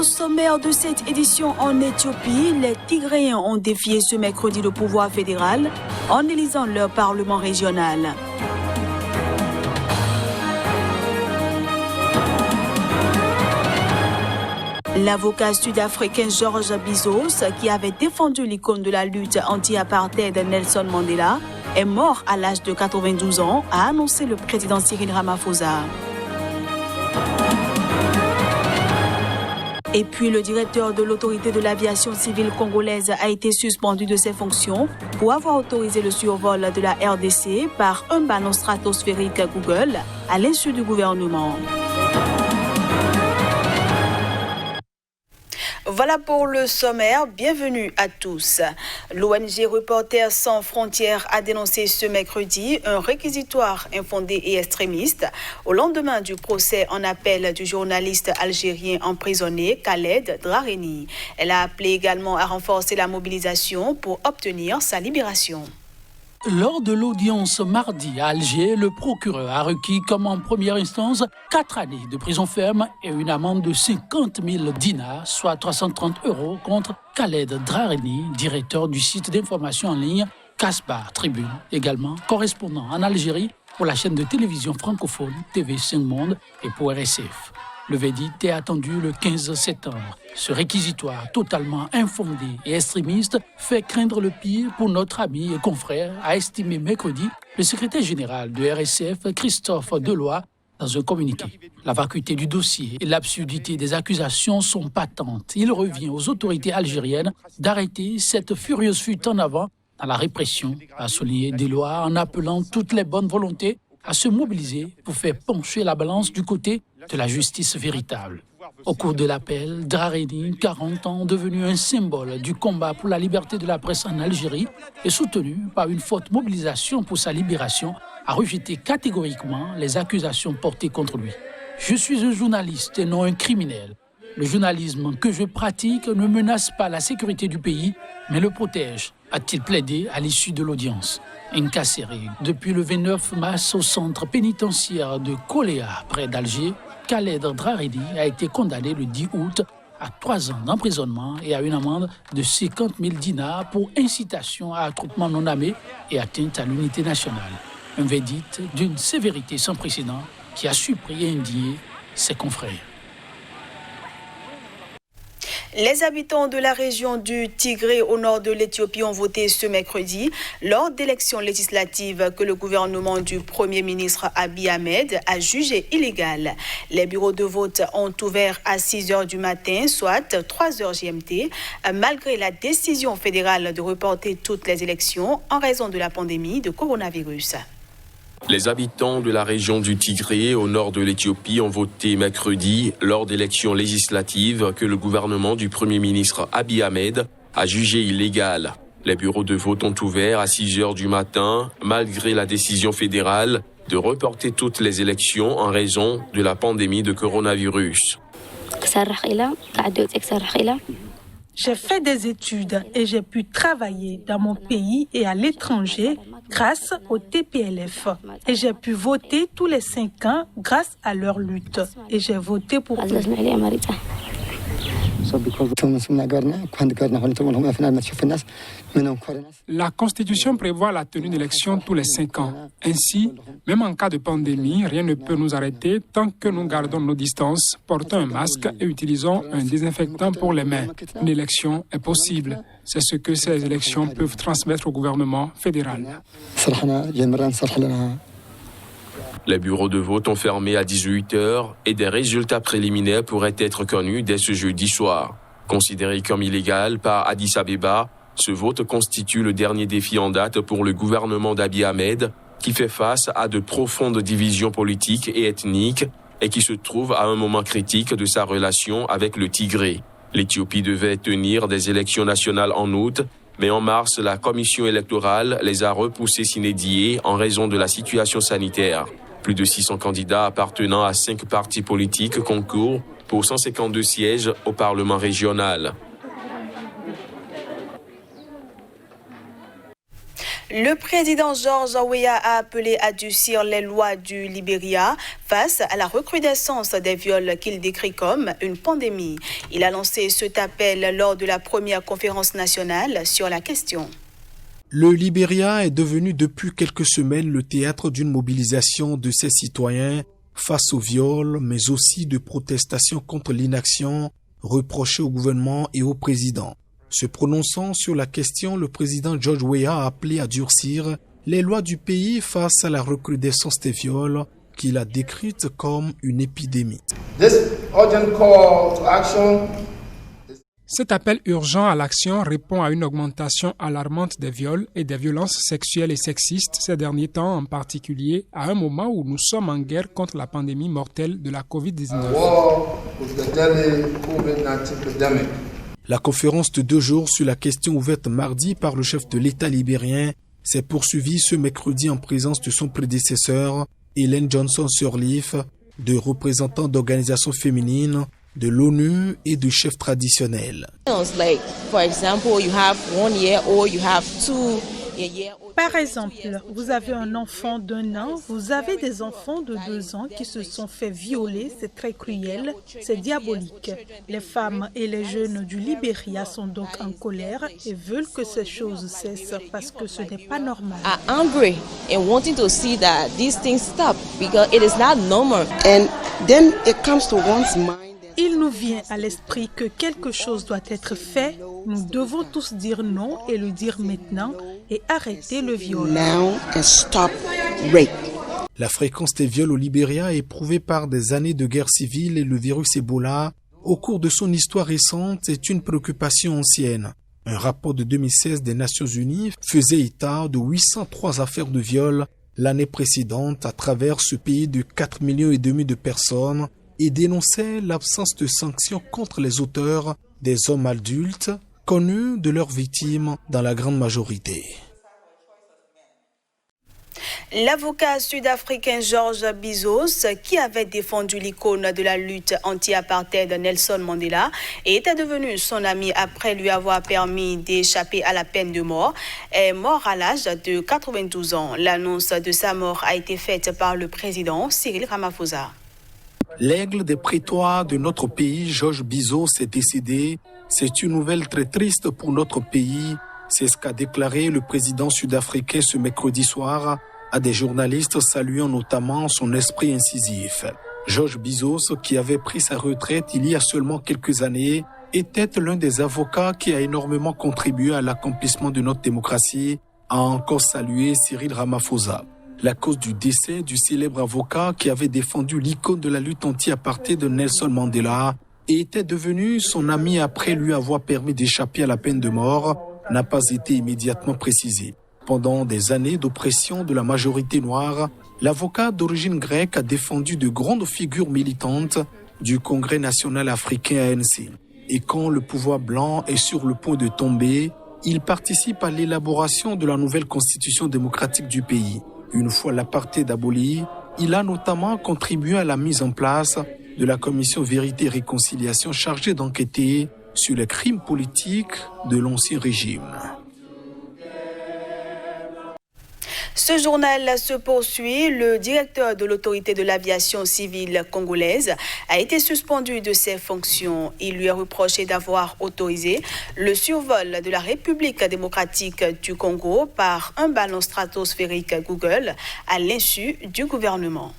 sommaire de cette édition en Éthiopie, les Tigréens ont défié ce mercredi le pouvoir fédéral en élisant leur parlement régional. L'avocat sud-africain George Bizos, qui avait défendu l'icône de la lutte anti-apartheid Nelson Mandela, est mort à l'âge de 92 ans, a annoncé le président Cyril Ramaphosa. Et puis le directeur de l'autorité de l'aviation civile congolaise a été suspendu de ses fonctions pour avoir autorisé le survol de la RDC par un ballon stratosphérique Google à l'insu du gouvernement. Voilà pour le sommaire. Bienvenue à tous. L'ONG Reporters sans frontières a dénoncé ce mercredi un réquisitoire infondé et extrémiste au lendemain du procès en appel du journaliste algérien emprisonné Khaled Drareni. Elle a appelé également à renforcer la mobilisation pour obtenir sa libération. Lors de l'audience mardi à Alger, le procureur a requis comme en première instance 4 années de prison ferme et une amende de 50 000 dinars, soit 330 € contre Khaled Drareni, directeur du site d'information en ligne Kasbah Tribune, également correspondant en Algérie pour la chaîne de télévision francophone TV5 Monde et pour RSF. Le verdict est attendu le 15 septembre. Ce réquisitoire totalement infondé et extrémiste fait craindre le pire pour notre ami et confrère, a estimé mercredi le secrétaire général de RSF, Christophe Deloy, dans un communiqué. La vacuité du dossier et l'absurdité des accusations sont patentes. Il revient aux autorités algériennes d'arrêter cette furieuse fuite en avant dans la répression, a souligné Deloy en appelant toutes les bonnes volontés à se mobiliser pour faire pencher la balance du côté de la justice véritable. Au cours de l'appel, Drareni, 40 ans, devenu un symbole du combat pour la liberté de la presse en Algérie et soutenu par une forte mobilisation pour sa libération, a rejeté catégoriquement les accusations portées contre lui. « Je suis un journaliste et non un criminel. Le journalisme que je pratique ne menace pas la sécurité du pays, mais le protège », a-t-il plaidé à l'issue de l'audience. Incarcéré depuis le 29 mars au centre pénitentiaire de Koléa, près d'Alger, Khaled Drareni a été condamné le 10 août à 3 ans d'emprisonnement et à une amende de 50 000 dinars pour incitation à attroupement non armé et atteinte à l'unité nationale. Un verdict d'une sévérité sans précédent qui a surpris et indigné ses confrères. Les habitants de la région du Tigré au nord de l'Éthiopie ont voté ce mercredi lors d'élections législatives que le gouvernement du Premier ministre Abiy Ahmed a jugées illégales. Les bureaux de vote ont ouvert à 6 h du matin, soit 3 h GMT, malgré la décision fédérale de reporter toutes les élections en raison de la pandémie de coronavirus. Les habitants de la région du Tigré, au nord de l'Éthiopie, ont voté mercredi lors d'élections législatives que le gouvernement du Premier ministre Abiy Ahmed a jugées illégales. Les bureaux de vote ont ouvert à 6 h du matin, malgré la décision fédérale de reporter toutes les élections en raison de la pandémie de coronavirus. J'ai fait des études et j'ai pu travailler dans mon pays et à l'étranger grâce au TPLF. Et j'ai pu voter tous les 5 ans grâce à leur lutte. Et j'ai voté pour eux. La Constitution prévoit la tenue d'élections tous les 5 ans. Ainsi, même en cas de pandémie, rien ne peut nous arrêter tant que nous gardons nos distances, portons un masque et utilisons un désinfectant pour les mains. Une élection est possible. C'est ce que ces élections peuvent transmettre au gouvernement fédéral. Les bureaux de vote ont fermé à 18 h et des résultats préliminaires pourraient être connus dès ce jeudi soir. Considéré comme illégal par Addis Abeba, ce vote constitue le dernier défi en date pour le gouvernement d'Abiy Ahmed, qui fait face à de profondes divisions politiques et ethniques et qui se trouve à un moment critique de sa relation avec le Tigré. L'Éthiopie devait tenir des élections nationales en août, mais en mars, la commission électorale les a repoussées sine die en raison de la situation sanitaire. Plus de 600 candidats appartenant à 5 partis politiques concourent pour 152 sièges au Parlement régional. Le président George Weah a appelé à durcir les lois du Libéria face à la recrudescence des viols qu'il décrit comme une pandémie. Il a lancé cet appel lors de la première conférence nationale sur la question. Le Libéria est devenu depuis quelques semaines le théâtre d'une mobilisation de ses citoyens face aux viols, mais aussi de protestations contre l'inaction reprochée au gouvernement et au président. Se prononçant sur la question, le président George Weah a appelé à durcir les lois du pays face à la recrudescence des viols qu'il a décrite comme une épidémie. Cet appel urgent à l'action répond à une augmentation alarmante des viols et des violences sexuelles et sexistes ces derniers temps, en particulier à un moment où nous sommes en guerre contre la pandémie mortelle de la COVID-19. La conférence de 2 jours sur la question ouverte mardi par le chef de l'État libérien s'est poursuivie ce mercredi en présence de son prédécesseur, Ellen Johnson Sirleaf, de représentants d'organisations féminines, de l'ONU et de chefs traditionnels. Par exemple, vous avez un enfant d'1 an, vous avez des enfants de 2 ans qui se sont fait violer, c'est très cruel, c'est diabolique. Les femmes et les jeunes du Libéria sont donc en colère et veulent que ces choses cessent parce que ce n'est pas normal. Il nous vient à l'esprit que quelque chose doit être fait. Nous devons tous dire non et le dire maintenant et arrêter le viol. La fréquence des viols au Libéria est éprouvée par des années de guerre civile et le virus Ebola, au cours de son histoire récente, est une préoccupation ancienne. Un rapport de 2016 des Nations Unies faisait état de 803 affaires de viol l'année précédente à travers ce pays de 4,5 millions de personnes, et dénonçait l'absence de sanctions contre les auteurs, des hommes adultes, connus de leurs victimes dans la grande majorité. L'avocat sud-africain George Bizos, qui avait défendu l'icône de la lutte anti-apartheid Nelson Mandela, était devenu son ami après lui avoir permis d'échapper à la peine de mort, est mort à l'âge de 92 ans. L'annonce de sa mort a été faite par le président Cyril Ramaphosa. L'aigle des prétoires de notre pays, George Bizos, est décédé. C'est une nouvelle très triste pour notre pays. C'est ce qu'a déclaré le président sud-africain ce mercredi soir à des journalistes saluant notamment son esprit incisif. George Bizos, qui avait pris sa retraite il y a seulement quelques années, était l'un des avocats qui a énormément contribué à l'accomplissement de notre démocratie, a encore salué Cyril Ramaphosa. La cause du décès du célèbre avocat qui avait défendu l'icône de la lutte anti-apartheid de Nelson Mandela et était devenu son ami après lui avoir permis d'échapper à la peine de mort n'a pas été immédiatement précisée. Pendant des années d'oppression de la majorité noire, l'avocat d'origine grecque a défendu de grandes figures militantes du Congrès national africain ANC. Et quand le pouvoir blanc est sur le point de tomber, il participe à l'élaboration de la nouvelle constitution démocratique du pays. Une fois l'apartheid aboli, il a notamment contribué à la mise en place de la commission Vérité et Réconciliation chargée d'enquêter sur les crimes politiques de l'ancien régime. Ce journal se poursuit. Le directeur de l'autorité de l'aviation civile congolaise a été suspendu de ses fonctions. Il lui est reproché d'avoir autorisé le survol de la République démocratique du Congo par un ballon stratosphérique Google à l'insu du gouvernement.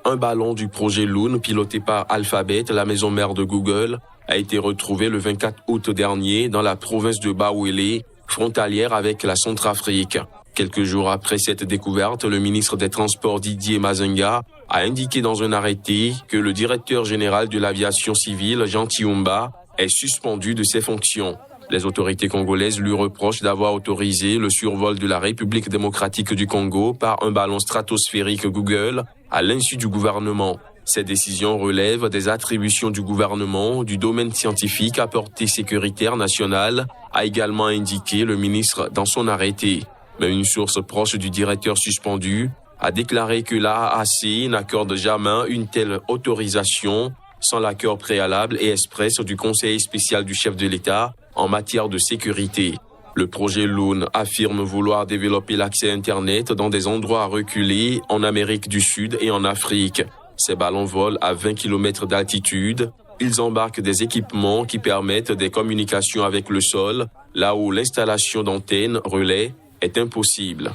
Un ballon du projet Loon, piloté par Alphabet, la maison mère de Google, a été retrouvé le 24 août dernier dans la province de Bawele, frontalière avec la Centrafrique. Quelques jours après cette découverte, le ministre des Transports Didier Mazenga a indiqué dans un arrêté que le directeur général de l'aviation civile, Jean Tiumba, est suspendu de ses fonctions. Les autorités congolaises lui reprochent d'avoir autorisé le survol de la République démocratique du Congo par un ballon stratosphérique Google à l'insu du gouvernement. Ces décisions relèvent des attributions du gouvernement, du domaine scientifique à portée sécuritaire nationale, a également indiqué le ministre dans son arrêté. Mais une source proche du directeur suspendu a déclaré que l'AAC n'accorde jamais une telle autorisation sans l'accord préalable et express du Conseil spécial du chef de l'État en matière de sécurité. Le projet Loon affirme vouloir développer l'accès Internet dans des endroits reculés en Amérique du Sud et en Afrique. Ces ballons volent à 20 km d'altitude. Ils embarquent des équipements qui permettent des communications avec le sol, là où l'installation d'antennes relais est impossible.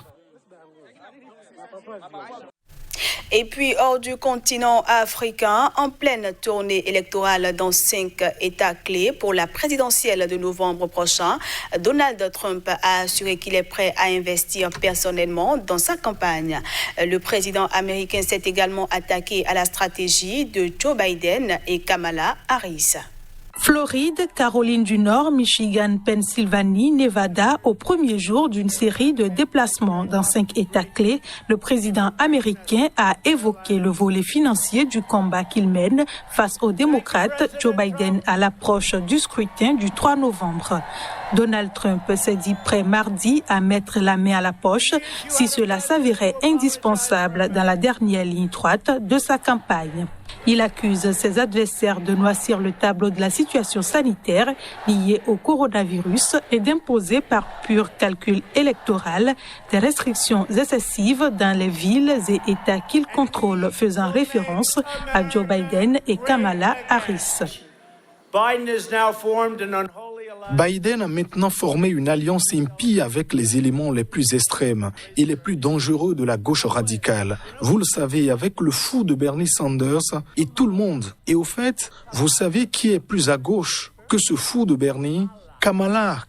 Et puis, hors du continent africain, en pleine tournée électorale dans 5 États clés pour la présidentielle de novembre prochain, Donald Trump a assuré qu'il est prêt à investir personnellement dans sa campagne. Le président américain s'est également attaqué à la stratégie de Joe Biden et Kamala Harris. Floride, Caroline du Nord, Michigan, Pennsylvanie, Nevada, au premier jour d'une série de déplacements dans 5 États clés, le président américain a évoqué le volet financier du combat qu'il mène face aux démocrates Joe Biden à l'approche du scrutin du 3 novembre. Donald Trump s'est dit prêt mardi à mettre la main à la poche si cela s'avérait indispensable dans la dernière ligne droite de sa campagne. Il accuse ses adversaires de noircir le tableau de la situation sanitaire liée au coronavirus et d'imposer par pur calcul électoral des restrictions excessives dans les villes et États qu'il contrôle, faisant référence à Joe Biden et Kamala Harris. Biden a maintenant formé une alliance impie avec les éléments les plus extrêmes et les plus dangereux de la gauche radicale. Vous le savez, avec le fou de Bernie Sanders et tout le monde. Et au fait, vous savez qui est plus à gauche que ce fou de Bernie? Kamala.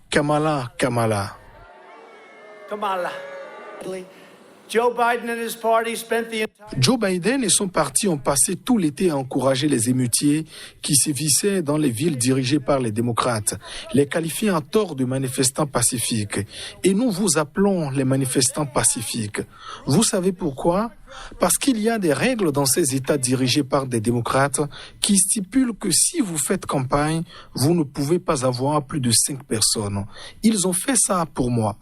Joe Biden et son parti ont passé tout l'été à encourager les émeutiers qui sévissaient dans les villes dirigées par les démocrates, les qualifiant à tort de manifestants pacifiques. Et nous vous appelons les manifestants pacifiques. Vous savez pourquoi? Parce qu'il y a des règles dans ces États dirigés par des démocrates qui stipulent que si vous faites campagne, vous ne pouvez pas avoir plus de 5 personnes. Ils ont fait ça pour moi.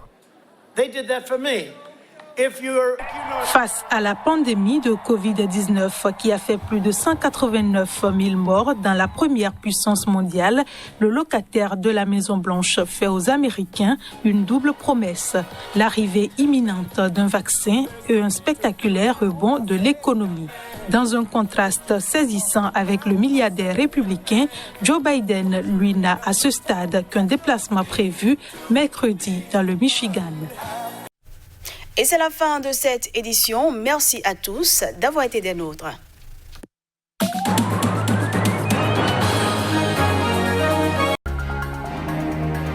Face à la pandémie de Covid-19 qui a fait plus de 189 000 morts dans la première puissance mondiale, le locataire de la Maison-Blanche fait aux Américains une double promesse, l'arrivée imminente d'un vaccin et un spectaculaire rebond de l'économie. Dans un contraste saisissant avec le milliardaire républicain, Joe Biden, lui, n'a à ce stade qu'un déplacement prévu mercredi dans le Michigan. Et c'est la fin de cette édition. Merci à tous d'avoir été des nôtres.